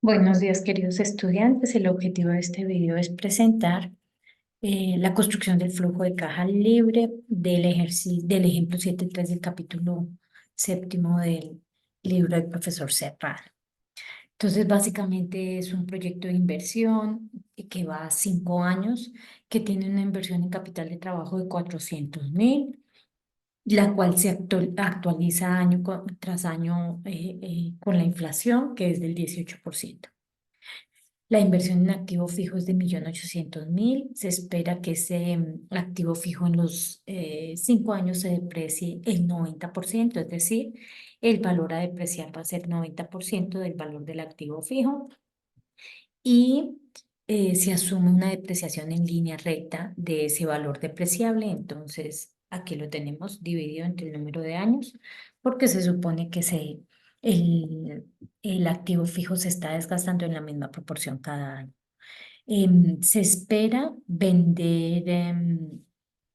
Buenos días, queridos estudiantes. El objetivo de este video es presentar la construcción del flujo de caja libre del ejemplo 7.3 del capítulo séptimo del libro del profesor Serrano. Entonces, básicamente es un proyecto de inversión que va a 5 años, que tiene una inversión en capital de trabajo de 400.000, la cual se actualiza tras año con la inflación, que es del 18%. La inversión en activo fijo es de 1.800.000. Se espera que ese activo fijo en los 5 años se deprecie el 90%, es decir, el valor a depreciar va a ser 90% del valor del activo fijo y se asume una depreciación en línea recta de ese valor depreciable. Entonces, aquí lo tenemos dividido entre el número de años porque se supone que el, el activo fijo se está desgastando en la misma proporción cada año. Se espera vender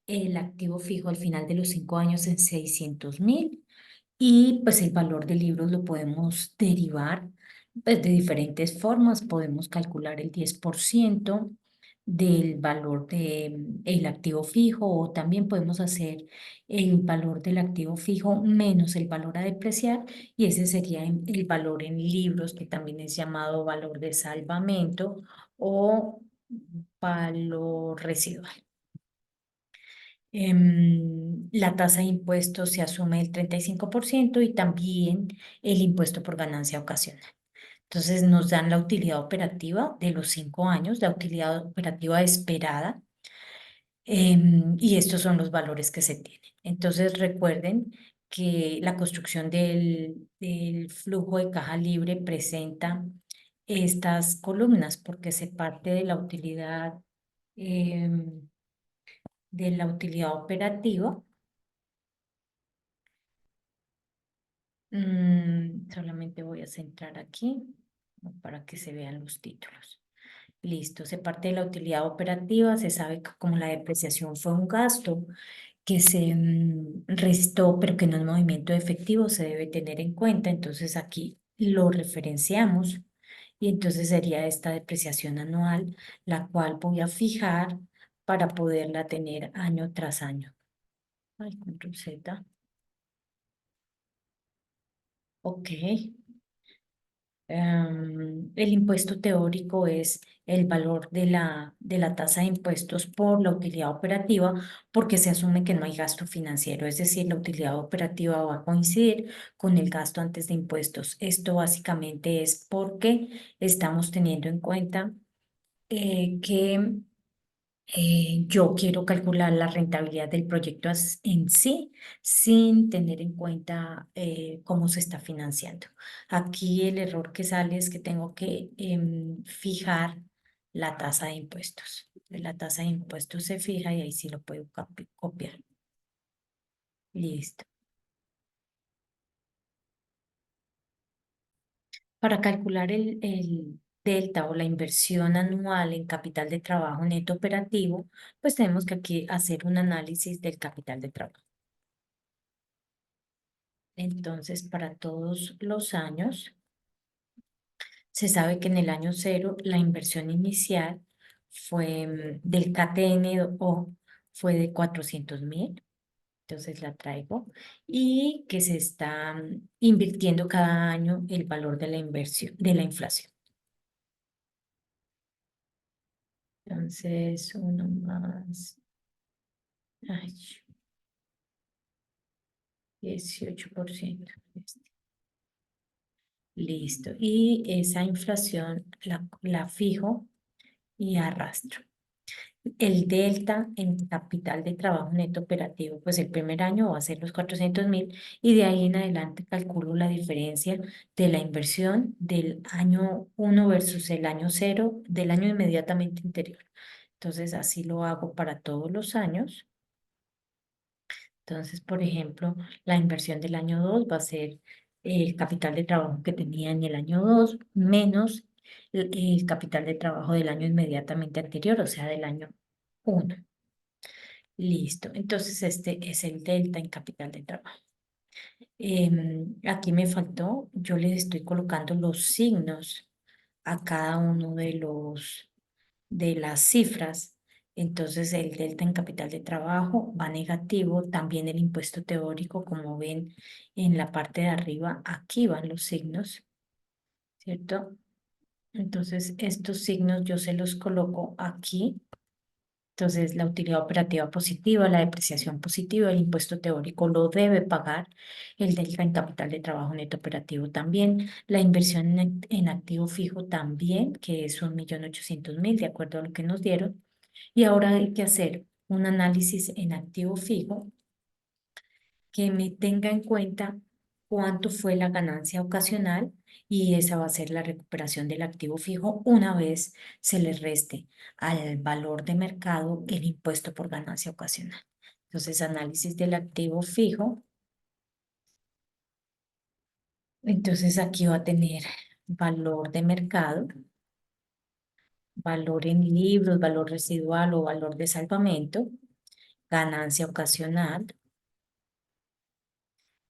el activo fijo al final de los 5 años en 600.000 y pues el valor del libro lo podemos derivar pues, de diferentes formas. Podemos calcular el 10% del valor del activo fijo, o también podemos hacer el valor del activo fijo menos el valor a depreciar, y ese sería el valor en libros, que también es llamado valor de salvamento o valor residual. La tasa de impuestos se asume el 35% y también el impuesto por ganancia ocasional. Entonces nos dan la utilidad operativa de los 5 años, la utilidad operativa esperada, y estos son los valores que se tienen. Entonces recuerden que la construcción del flujo de caja libre presenta estas columnas porque se parte de la utilidad operativa. Solamente voy a centrar aquí para que se vean los títulos. Listo, se parte de la utilidad operativa. Se sabe que como la depreciación fue un gasto que se restó, pero que no es movimiento efectivo, se debe tener en cuenta. Entonces aquí lo referenciamos y entonces sería esta depreciación anual, la cual voy a fijar para poderla tener año tras año. Ay, control Z. Ok. El impuesto teórico es el valor de la tasa de impuestos por la utilidad operativa, porque se asume que no hay gasto financiero, es decir, la utilidad operativa va a coincidir con el gasto antes de impuestos. Esto básicamente es porque estamos teniendo en cuenta que yo quiero calcular la rentabilidad del proyecto en sí, sin tener en cuenta cómo se está financiando. Aquí el error que sale es que tengo que fijar la tasa de impuestos. La tasa de impuestos se fija y ahí sí lo puedo copiar. Listo. Para calcular el delta o la inversión anual en capital de trabajo neto operativo, pues tenemos que aquí hacer un análisis del capital de trabajo. Entonces, para todos los años, se sabe que en el año cero la inversión inicial fue del KTNO fue de 400.000. Entonces la traigo, y que se está invirtiendo cada año el valor de la inversión, de la inflación. Entonces, uno más, ay, 18%. Listo. Y esa inflación la fijo y arrastro. El delta en capital de trabajo neto operativo, pues el primer año va a ser los 400.000, y de ahí en adelante calculo la diferencia de la inversión del año 1 versus el año 0 del año inmediatamente anterior. Entonces así lo hago para todos los años. Entonces, por ejemplo, la inversión del año 2 va a ser el capital de trabajo que tenía en el año 2 menos el capital de trabajo del año inmediatamente anterior, o sea, del año 1. Listo. Entonces, este es el delta en capital de trabajo. Aquí me faltó, yo les estoy colocando los signos a cada uno de las cifras. Entonces el delta en capital de trabajo va negativo. También el impuesto teórico, como ven en la parte de arriba, aquí van los signos, ¿cierto? Entonces estos signos yo se los coloco aquí. Entonces, la utilidad operativa positiva, la depreciación positiva, el impuesto teórico lo debe pagar, el delta en capital de trabajo neto operativo también, la inversión en activo fijo también, que es 1.800.000, de acuerdo a lo que nos dieron. Y ahora hay que hacer un análisis en activo fijo que me tenga en cuenta cuánto fue la ganancia ocasional y esa va a ser la recuperación del activo fijo una vez se le reste al valor de mercado el impuesto por ganancia ocasional. Entonces, análisis del activo fijo. Entonces, aquí va a tener valor de mercado, valor en libros, valor residual o valor de salvamento, ganancia ocasional,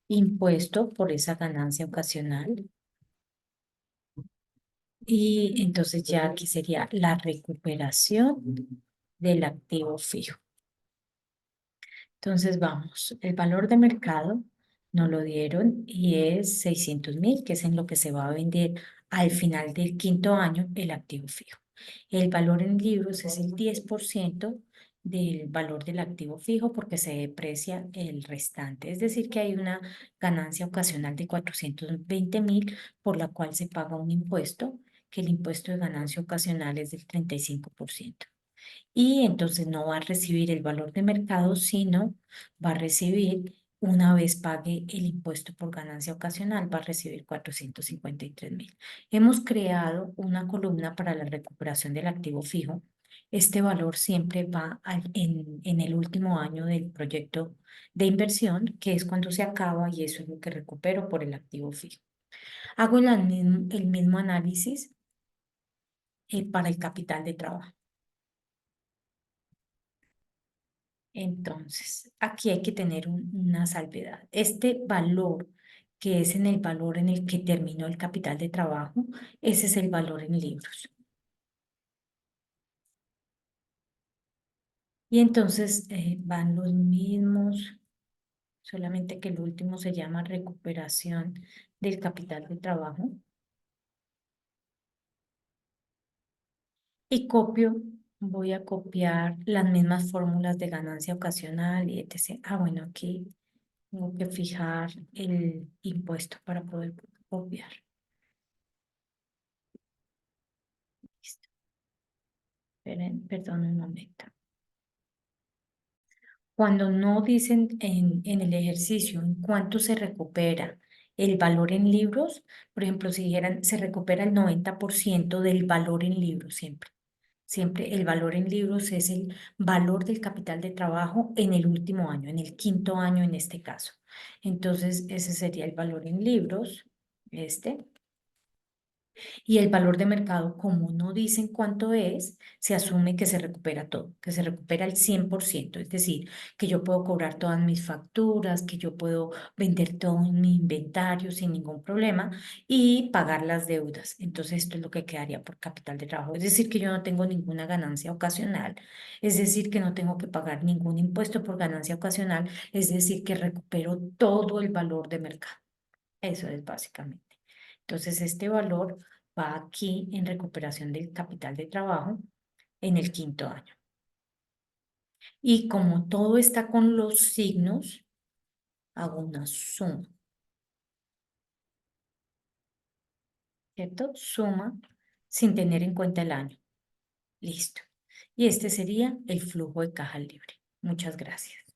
impuesto por esa ganancia ocasional. Y entonces ya aquí sería la recuperación del activo fijo. Entonces vamos, el valor de mercado nos lo dieron y es 600.000, que es en lo que se va a vender al final del quinto año el activo fijo. El valor en libros es el 10% del valor del activo fijo porque se deprecia el restante. Es decir, que hay una ganancia ocasional de 420.000 por la cual se paga un impuesto, que el impuesto de ganancia ocasional es del 35%. Y entonces no va a recibir el valor de mercado, sino va a recibir, una vez pague el impuesto por ganancia ocasional, va a recibir 453.000. Hemos creado una columna para la recuperación del activo fijo. Este valor siempre va en el último año del proyecto de inversión, que es cuando se acaba y eso es lo que recupero por el activo fijo. Hago el mismo análisis para el capital de trabajo. Entonces, aquí hay que tener una salvedad. Este valor, que es en el valor en el que terminó el capital de trabajo, ese es el valor en libros. Y entonces van los mismos, solamente que el último se llama recuperación del capital de trabajo. Y voy a copiar las mismas fórmulas de ganancia ocasional y etc. Ah, bueno, aquí tengo que fijar el impuesto para poder copiar. Listo. Esperen, perdón un momento. Cuando no dicen en el ejercicio en cuánto se recupera el valor en libros, por ejemplo, si dijeran se recupera el 90% del valor en libros siempre. Siempre el valor en libros es el valor del capital de trabajo en el último año, en el quinto año en este caso. Entonces, ese sería el valor en libros, este. Y el valor de mercado, como no dicen cuánto es, se asume que se recupera todo, que se recupera el 100%. Es decir, que yo puedo cobrar todas mis facturas, que yo puedo vender todo mi inventario sin ningún problema y pagar las deudas. Entonces, esto es lo que quedaría por capital de trabajo. Es decir, que yo no tengo ninguna ganancia ocasional. Es decir, que no tengo que pagar ningún impuesto por ganancia ocasional. Es decir, que recupero todo el valor de mercado. Eso es básicamente. Entonces, este valor va aquí en recuperación del capital de trabajo en el quinto año. Y como todo está con los signos, hago una suma, ¿cierto? Suma sin tener en cuenta el año. Listo. Y este sería el flujo de caja libre. Muchas gracias.